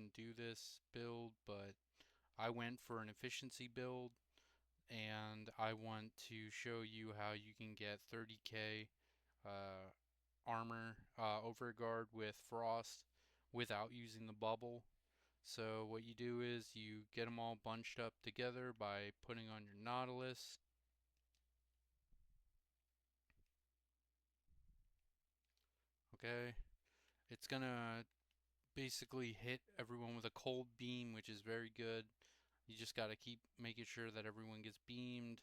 can do this build, but I went for an efficiency build, and I want to show you how you can get 30k uh, armor overguard with frost without using the bubble. So what you do is you get them all bunched up together by putting on your Nautilus. Okay, it's gonna basically hit everyone with a cold beam, which is very good. You just gotta keep making sure that everyone gets beamed.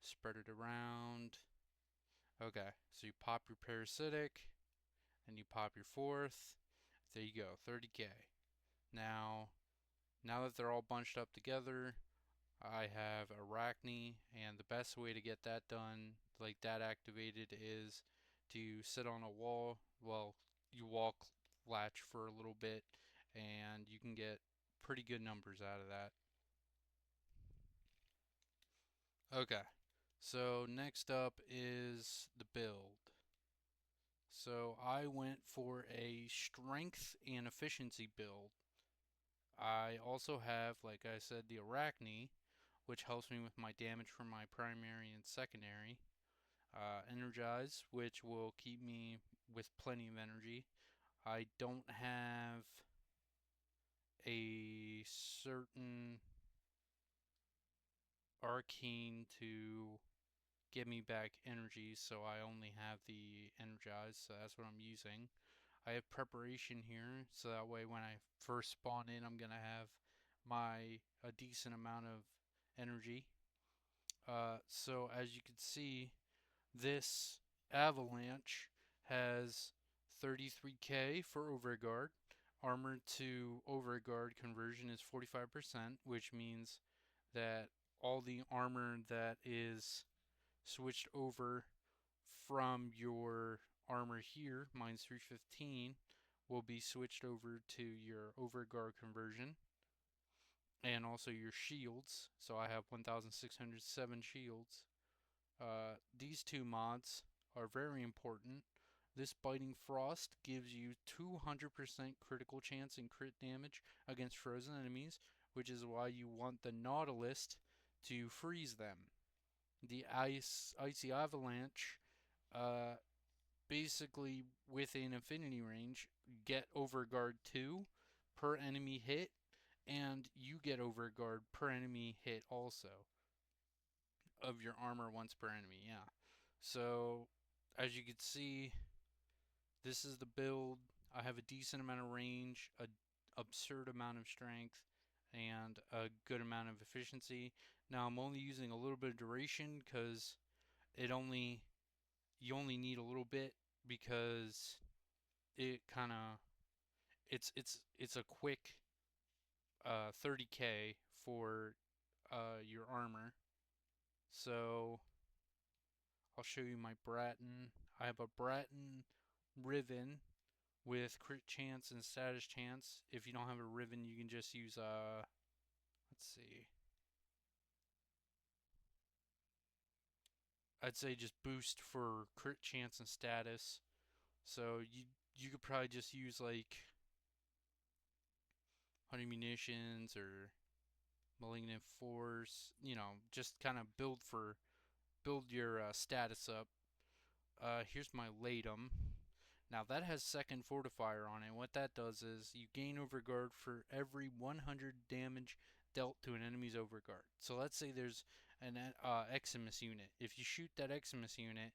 Spread it around. Okay, so you pop your parasitic and you pop your fourth. There you go, 30k. Now, now that they're all bunched up together, I have Arachne, and the best way to get that done, like that activated, is to sit on a wall. Well, you wall latch for a little bit, and you can get pretty good numbers out of that. Okay, so next up is the build. So I went for a strength and efficiency build. I also have, like I said, the Arachne, which helps me with my damage from my primary and secondary. Energize, which will keep me with plenty of energy. I don't have a certain arcane to give me back energy, so I only have the energize, so that's what I'm using. I have preparation here, so that way when I first spawn in, I'm gonna have my a decent amount of energy. So as you can see, this avalanche has 33k for Overguard. Armor to Overguard conversion is 45%, which means that all the armor that is switched over from your armor here, mine's 315, will be switched over to your Overguard conversion. And also your shields. So I have 1,607 shields. These two mods are very important. This Biting Frost gives you 200% critical chance and crit damage against frozen enemies, which is why you want the Nautilus to freeze them. The Icy Avalanche, uh, basically within infinity range, get Overguard 2 per enemy hit, and you get Overguard per enemy hit also of your armor once per enemy. Yeah. So as you can see, this is the build. I have a decent amount of range, a absurd amount of strength, and a good amount of efficiency. Now I'm only using a little bit of duration because it only you only need a little bit because it kind of it's a quick 30k for your armor. So I'll show you my Bratton. I have a Bratton Riven with crit chance and status chance. If you don't have a Riven, you can just use let's see. I'd say just boost for crit chance and status. So you could probably just use like Honey Munitions or Malignant Force, just kind of build your status up. Here's my Latum. Now that has second fortifier on it. What that does is you gain Overguard for every 100 damage dealt to an enemy's Overguard. So let's say there's an Eximus unit. If you shoot that Eximus unit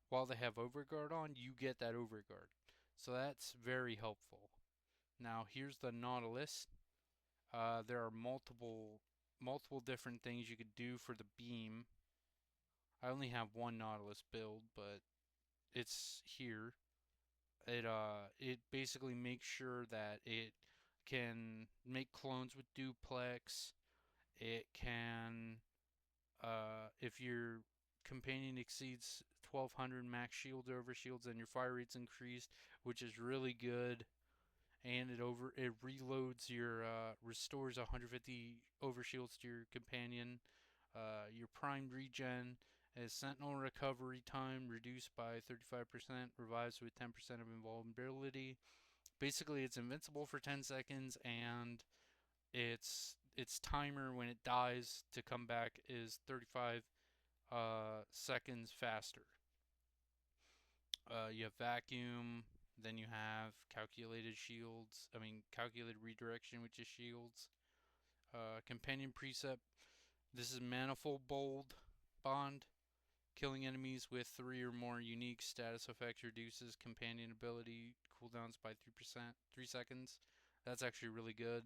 while they have Overguard on, you get that Overguard. So that's very helpful. Now here's the Nautilus. There are multiple different things you could do for the beam. I only have one Nautilus build, but it's here. It basically makes sure that it can make clones with duplex. It can if your companion exceeds 1200 max shields over shields, then your fire rate's increased, which is really good. And it reloads your restores 150 overshields to your companion. Your primed regen is sentinel recovery time reduced by 35%, revives with 10% of invulnerability. Basically, it's invincible for 10 seconds, and its timer when it dies to come back is 35 seconds faster. You have vacuum, then you have calculated shields. I mean, calculated redirection, which is shields. Companion precept. This is manifold bold bond. Killing enemies with 3 or more unique status effects reduces companion ability cooldowns by 3%, 3 seconds. That's actually really good.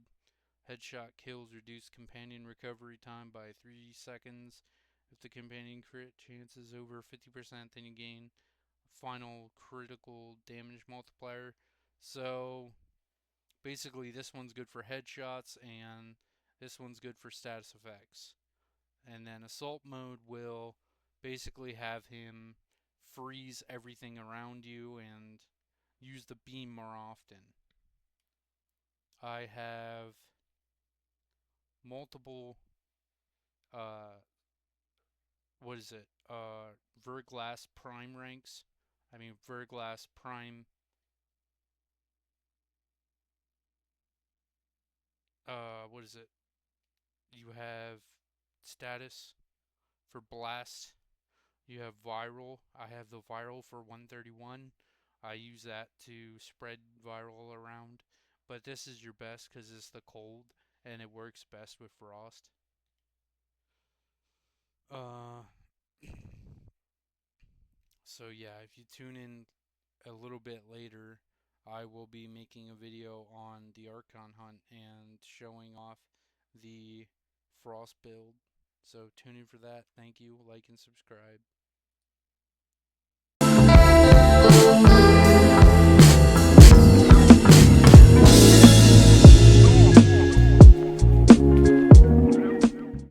Headshot kills reduce companion recovery time by 3 seconds. If the companion crit chance is over 50%, then you gain final critical damage multiplier. So basically, this one's good for headshots, and this one's good for status effects. And then assault mode will basically have him freeze everything around you and use the beam more often. I have multiple uh what is it? Verglass Prime ranks. I mean Verglass Prime what is it? You have status for blast. You have viral. I have the viral for 131. I use that to spread viral around. But this is your best because it's the cold and it works best with frost. Uh, so yeah, if you tune in a little bit later, I will be making a video on the Archon hunt and showing off the frost build. So tune in for that. Thank you. Like and subscribe.